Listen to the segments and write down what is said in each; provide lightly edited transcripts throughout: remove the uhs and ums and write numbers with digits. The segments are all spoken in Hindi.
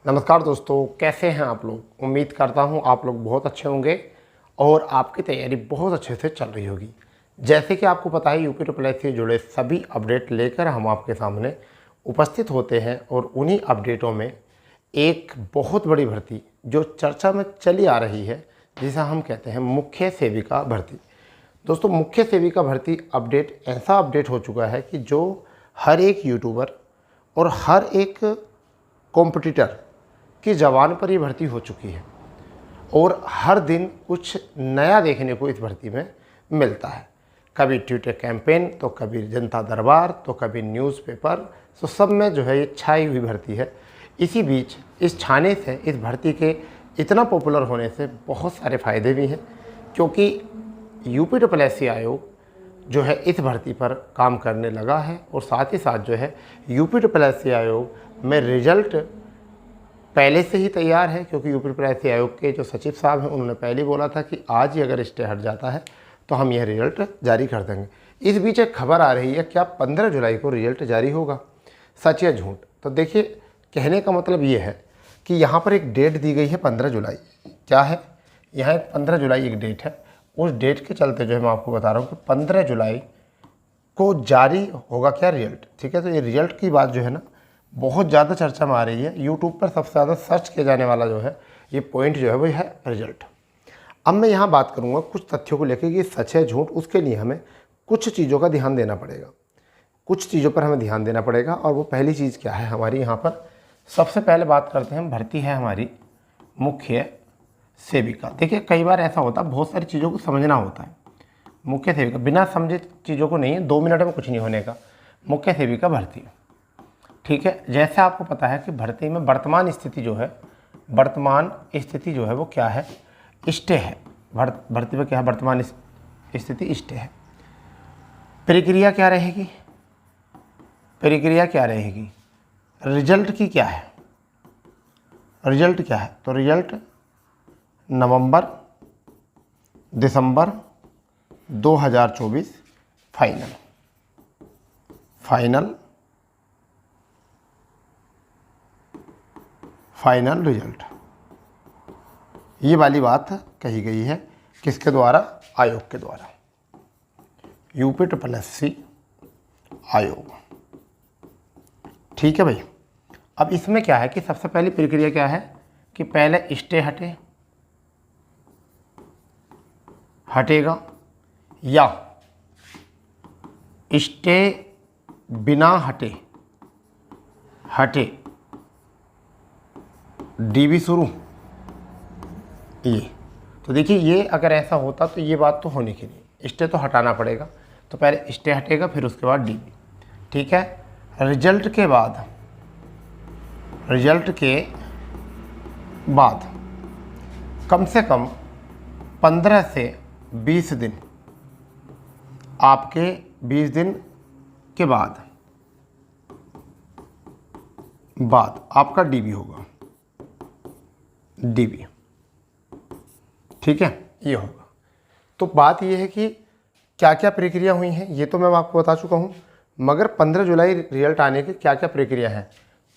नमस्कार दोस्तों, कैसे हैं आप लोग। उम्मीद करता हूं आप लोग बहुत अच्छे होंगे और आपकी तैयारी बहुत अच्छे से चल रही होगी। जैसे कि आपको पता है, यूपी ट्रिपल एस से जुड़े सभी अपडेट लेकर हम आपके सामने उपस्थित होते हैं और उन्हीं अपडेटों में एक बहुत बड़ी भर्ती जो चर्चा में चली आ रही है, जिसे हम कहते हैं मुख्य सेविका भर्ती। दोस्तों, मुख्य सेविका भर्ती अपडेट ऐसा अपडेट हो चुका है कि जो हर एक यूट्यूबर और हर एक कॉम्पिटिटर की ज़बान पर ये भर्ती हो चुकी है और हर दिन कुछ नया देखने को इस भर्ती में मिलता है। कभी ट्विटर कैंपेन, तो कभी जनता दरबार, तो कभी न्यूज़पेपर, तो सब में जो है ये छाई हुई भर्ती है। इसी बीच इस छाने से, इस भर्ती के इतना पॉपुलर होने से बहुत सारे फ़ायदे भी हैं, क्योंकि यूपी ट्रिपल एस आयोग जो है इस भर्ती पर काम करने लगा है और साथ ही साथ जो है यूपी ट्रिपल एस आयोग में रिजल्ट पहले से ही तैयार है, क्योंकि यूपी ट्रिपल एस आयोग के जो सचिव साहब हैं उन्होंने पहले ही बोला था कि आज ही अगर स्टे हट जाता है तो हम यह रिजल्ट जारी कर देंगे। इस बीच एक खबर आ रही है, क्या 15 जुलाई को रिजल्ट जारी होगा, सच या झूठ। तो देखिए, कहने का मतलब ये है कि यहाँ पर एक डेट दी गई है 15 जुलाई। क्या है, यहाँ 15 जुलाई एक डेट है। उस डेट के चलते जो है मैं आपको बता रहा हूँ कि 15 जुलाई को जारी होगा क्या रिजल्ट। ठीक है, तो ये रिजल्ट की बात जो है ना बहुत ज़्यादा चर्चा में आ रही है। यूट्यूब पर सबसे ज़्यादा सर्च किया जाने वाला जो है ये पॉइंट जो है वो है रिजल्ट। अब मैं यहाँ बात करूँगा कुछ तथ्यों को लेकर कि सच है झूठ। उसके लिए हमें कुछ चीज़ों का ध्यान देना पड़ेगा, कुछ चीज़ों पर हमें ध्यान देना पड़ेगा। और वो पहली चीज़ क्या है हमारी, यहाँ पर सबसे पहले बात करते हैं, भर्ती है हमारी मुख्य सेविका। देखिए, कई बार ऐसा होता है, बहुत सारी चीज़ों को समझना होता है। मुख्य सेविका बिना समझे चीज़ों को नहीं है, 2 मिनट में कुछ नहीं होने का। मुख्य सेविका भर्ती, ठीक है। जैसे आपको पता है कि भर्ती में वर्तमान स्थिति जो है, वर्तमान स्थिति जो है वो क्या है, स्टे है। भर्ती में क्या है, वर्तमान स्थिति स्टे है। प्रक्रिया क्या रहेगी, प्रक्रिया क्या रहेगी, रिजल्ट की क्या है, रिजल्ट क्या है, तो रिजल्ट नवंबर दिसंबर 2024 फाइनल, फाइनल रिजल्ट। ये वाली बात कही गई है किसके द्वारा, आयोग के द्वारा, यूपी ट्रिपल एस आयोग। ठीक है भाई। अब इसमें क्या है कि सबसे पहली प्रक्रिया क्या है कि पहले स्टे हटेगा या स्टे बिना हटे डीबी शुरू। ये तो देखिए, ये अगर ऐसा होता तो ये बात तो होने की नहीं, स्टे तो हटाना पड़ेगा। तो पहले स्टे हटेगा, फिर उसके बाद डीबी। ठीक है। रिजल्ट के बाद कम से कम 15 से 20 दिन, आपके 20 दिन के बाद आपका डीबी होगा, डीबी। ठीक है, ये होगा। तो बात ये है कि क्या क्या प्रक्रिया हुई हैं ये तो मैं आपको बता चुका हूँ, मगर 15 जुलाई रिजल्ट आने की क्या क्या प्रक्रिया है।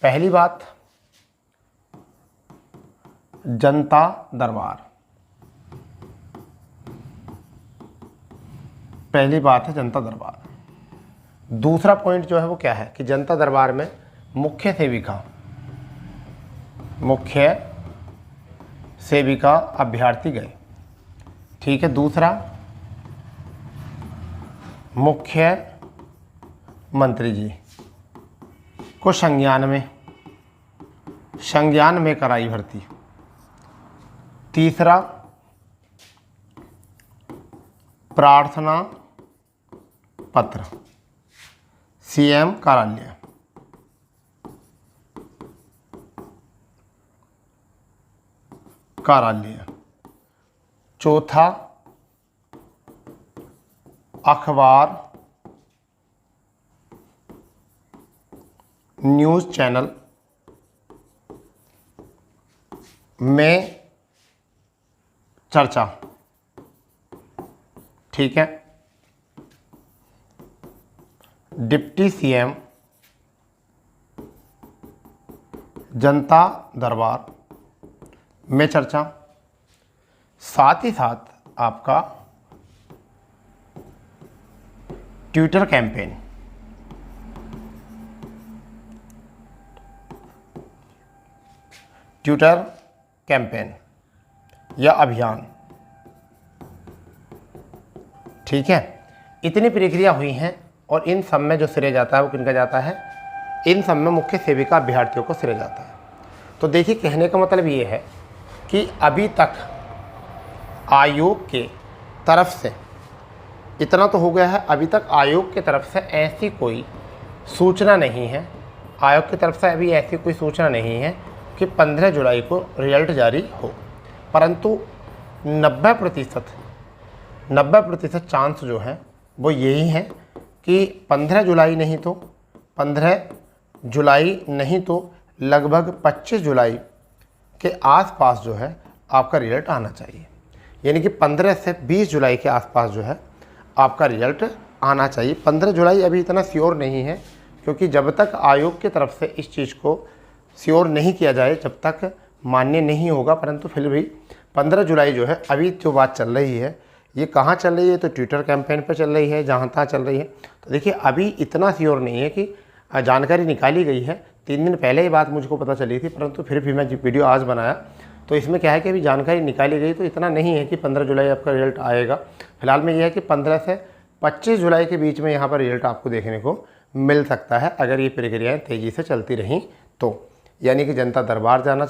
पहली बात, जनता दरबार। पहली बात है जनता दरबार। दूसरा पॉइंट जो है वो क्या है कि जनता दरबार में मुख्य सेविका अभ्यर्थी गए। ठीक है। दूसरा, मुख्य मंत्री जी को संज्ञान में कराई भर्ती। तीसरा, प्रार्थना पत्र सीएम कार्यालय। चौथा, अखबार न्यूज़ चैनल में चर्चा। ठीक है। डिप्टी सीएम जनता दरबार में चर्चा, साथ ही साथ आपका ट्विटर कैंपेन, ट्विटर कैंपेन या अभियान, ठीक है। इतनी प्रक्रिया हुई हैं और इन सब में जो सिरे जाता है वो किनका जाता है, इन सब में मुख्य सेविका अभ्यर्थियों को सिरे जाता है। तो देखिए, कहने का मतलब ये है कि अभी तक आयोग के तरफ से इतना तो हो गया है, अभी तक आयोग की तरफ से ऐसी कोई सूचना नहीं है, आयोग की तरफ से अभी ऐसी कोई सूचना नहीं है कि 15 जुलाई को रिजल्ट जारी हो। परंतु 90% चांस जो है वो यही है कि 15 जुलाई नहीं तो 15 जुलाई नहीं तो लगभग 25 जुलाई के आसपास जो है आपका रिजल्ट आना चाहिए। यानी कि 15 से 20 जुलाई के आसपास जो है आपका रिजल्ट आना चाहिए। 15 जुलाई अभी इतना श्योर नहीं है, क्योंकि जब तक आयोग की तरफ से इस चीज़ को श्योर नहीं किया जाए जब तक मान्य नहीं होगा। परंतु फिर भी 15 जुलाई जो है, अभी जो बात चल रही है ये कहाँ चल रही है, तो ट्विटर कैंपेन पर चल रही है, जहाँ तहाँ चल रही है। तो देखिए, अभी इतना श्योर नहीं है कि जानकारी निकाली गई है। 3 दिन पहले ये बात मुझको पता चली थी, परंतु फिर भी मैं वीडियो आज बनाया तो इसमें क्या है कि अभी जानकारी निकाली गई, तो इतना नहीं है कि 15 जुलाई आपका रिजल्ट आएगा। फिलहाल में यह है कि 15 से 25 जुलाई के बीच में यहाँ पर रिजल्ट आपको देखने को मिल सकता है, अगर ये प्रक्रियाएँ तेज़ी से चलती रहीं तो। यानी कि जनता दरबार जाना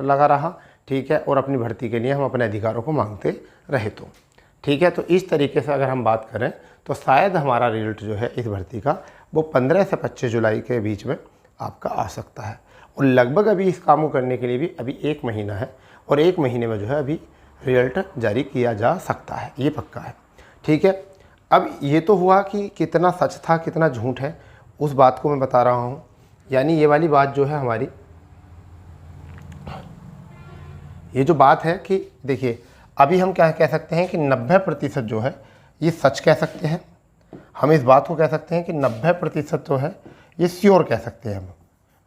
लगा रहा, ठीक है, और अपनी भर्ती के लिए हम अपने अधिकारों को मांगते रहे तो, ठीक है। तो इस तरीके से अगर हम बात करें तो शायद हमारा रिजल्ट जो है इस भर्ती का वो 15 से 25 जुलाई के बीच में आपका आ सकता है। और लगभग अभी इस काम को करने के लिए भी अभी 1 महीना है, और 1 महीने में जो है अभी रिजल्ट जारी किया जा सकता है, ये पक्का है, ठीक है। अब ये तो हुआ कि कितना सच था कितना झूठ है, उस बात को मैं बता रहा हूँ। यानी ये वाली बात जो है हमारी, ये जो बात है कि देखिए, अभी हम क्या कह सकते हैं कि 90% जो है ये सच कह सकते हैं। हम इस बात को कह सकते हैं कि 90% जो है ये श्योर कह सकते हैं। हम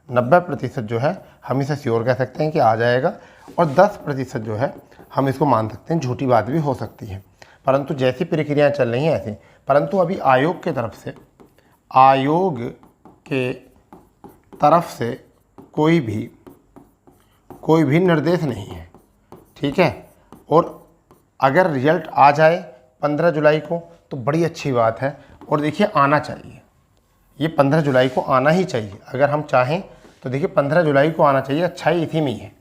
90% जो है हम इसे श्योर कह सकते हैं कि आ जाएगा, और 10% जो है हम इसको मान सकते हैं झूठी बात भी हो सकती है। परंतु जैसी प्रक्रियाएँ चल रही हैं ऐसी, परंतु अभी आयोग के तरफ से कोई भी निर्देश नहीं है, ठीक है। और अगर रिजल्ट आ जाए 15 जुलाई को तो बड़ी अच्छी बात है। और देखिए, आना चाहिए, ये 15 जुलाई को आना ही चाहिए। अगर हम चाहें तो देखिए 15 जुलाई को आना चाहिए, अच्छाई इसी में ही है,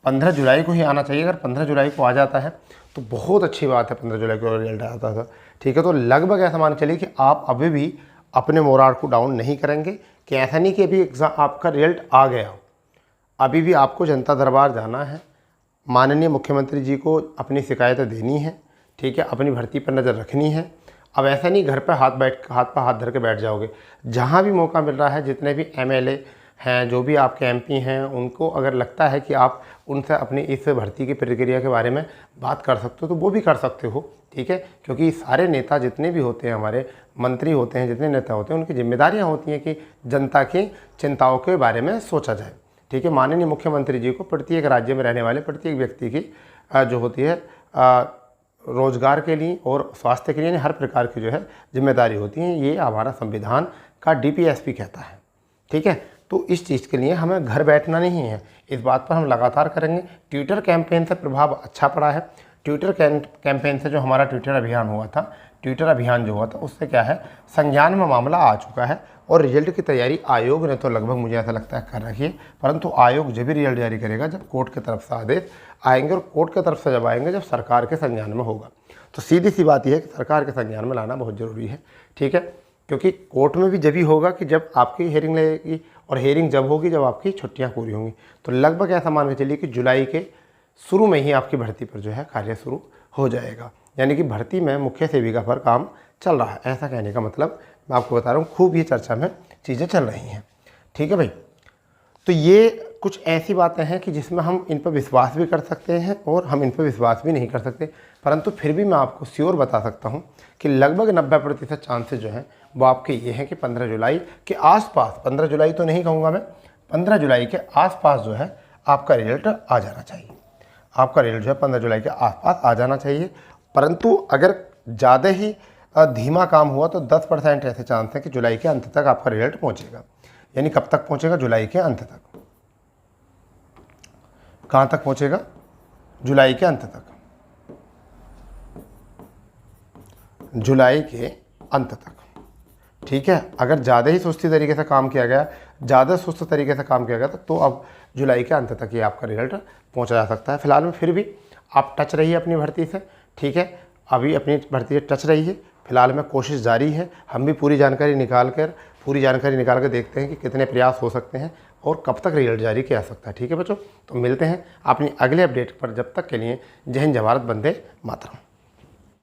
15 जुलाई को ही आना चाहिए। अगर 15 जुलाई को आ जाता है तो बहुत अच्छी बात है, 15 जुलाई को रिजल्ट आता था, ठीक है। तो लगभग ऐसा मान चलिए कि आप अभी भी अपने मोराल को डाउन नहीं करेंगे, कि ऐसा नहीं कि अभी एग्ज़ाम आपका रिजल्ट आ गया हो। अभी भी आपको जनता दरबार जाना है, माननीय मुख्यमंत्री जी को अपनी शिकायतें देनी है, ठीक है, अपनी भर्ती पर नज़र रखनी है। अब ऐसा नहीं घर पर हाथ पर हाथ धर के बैठ जाओगे। जहाँ भी मौका मिल रहा है, जितने भी MLA हैं, जो भी आपके MP हैं, उनको अगर लगता है कि आप उनसे अपनी इस भर्ती की प्रक्रिया के बारे में बात कर सकते हो तो वो भी कर सकते हो, ठीक है। क्योंकि सारे नेता जितने भी होते हैं, हमारे मंत्री होते हैं, जितने नेता होते हैं, उनकी जिम्मेदारियाँ होती हैं कि जनता की चिंताओं के बारे में सोचा जाए, ठीक है। माननीय मुख्यमंत्री जी को प्रत्येक राज्य में रहने वाले प्रत्येक व्यक्ति की जो होती है रोजगार के लिए और स्वास्थ्य के लिए हर प्रकार की जो है जिम्मेदारी होती है। ये हमारा संविधान का DPSP कहता है, ठीक है। तो इस चीज़ के लिए हमें घर बैठना नहीं है, इस बात पर हम लगातार करेंगे। ट्विटर कैंपेन से प्रभाव अच्छा पड़ा है। ट्विटर कैंपेन से जो हमारा ट्विटर अभियान हुआ था, ट्विटर अभियान जो हुआ था, उससे क्या है, संज्ञान में मामला आ चुका है। और रिजल्ट की तैयारी आयोग ने तो लगभग मुझे ऐसा लगता है कर रखी है। परंतु आयोग जब भी रिजल्ट जारी करेगा जब कोर्ट की तरफ से आदेश आएंगे, और कोर्ट की तरफ से जब आएंगे जब सरकार के संज्ञान में होगा। तो सीधी सी बात यह है कि सरकार के संज्ञान में लाना बहुत ज़रूरी है, ठीक है। क्योंकि कोर्ट में भी जब ही होगा कि जब आपकी हेयरिंग लगेगी, और हेयरिंग जब होगी जब आपकी छुट्टियां पूरी होंगी। तो लगभग ऐसा मान के चलिए कि जुलाई के शुरू में ही आपकी भर्ती पर जो है कार्य शुरू हो जाएगा। यानी कि भर्ती में मुख्य सेविका पर काम चल रहा है, ऐसा कहने का मतलब मैं आपको बता रहा हूँ। खूब ये चर्चा में चीज़ें चल रही हैं, ठीक है भाई। तो ये कुछ ऐसी बातें हैं कि जिसमें हम इन पर विश्वास भी कर सकते हैं और हम इन पर विश्वास भी नहीं कर सकते। परंतु फिर भी मैं आपको श्योर बता सकता हूं कि लगभग 90% चांसेस जो हैं वो आपके ये हैं कि 15 जुलाई के आसपास, 15 जुलाई तो नहीं कहूँगा मैं, 15 जुलाई के आसपास जो है आपका रिजल्ट आ जाना चाहिए। आपका रिजल्ट जो है 15 जुलाई के आसपास आ जाना चाहिए। परंतु अगर ज़्यादा ही धीमा काम हुआ तो 10% ऐसे चांस हैं कि जुलाई के अंत तक आपका रिजल्ट पहुंचेगा। यानी कब तक पहुंचेगा? जुलाई के अंत तक। कहाँ तक पहुंचेगा? जुलाई के अंत तक। जुलाई के अंत तक, ठीक है। अगर ज़्यादा ही सुस्ती तरीके से काम किया गया, ज़्यादा सुस्त तरीके से काम किया गया तो अब जुलाई के अंत तक ही आपका रिजल्ट पहुंचा जा सकता है। फिलहाल में फिर भी आप टच रहिए अपनी भर्ती से, ठीक है। अभी अपनी भर्ती से टच रहिए। फिलहाल में कोशिश जारी है। हम भी पूरी जानकारी निकाल कर देखते हैं कि कितने प्रयास हो सकते हैं और कब तक रिजल्ट जारी किया जा सकता है, ठीक है बच्चों। तो मिलते हैं अपनी अगले अपडेट पर। जब तक के लिए जय हिंद, जय भारत, वंदे मातरम।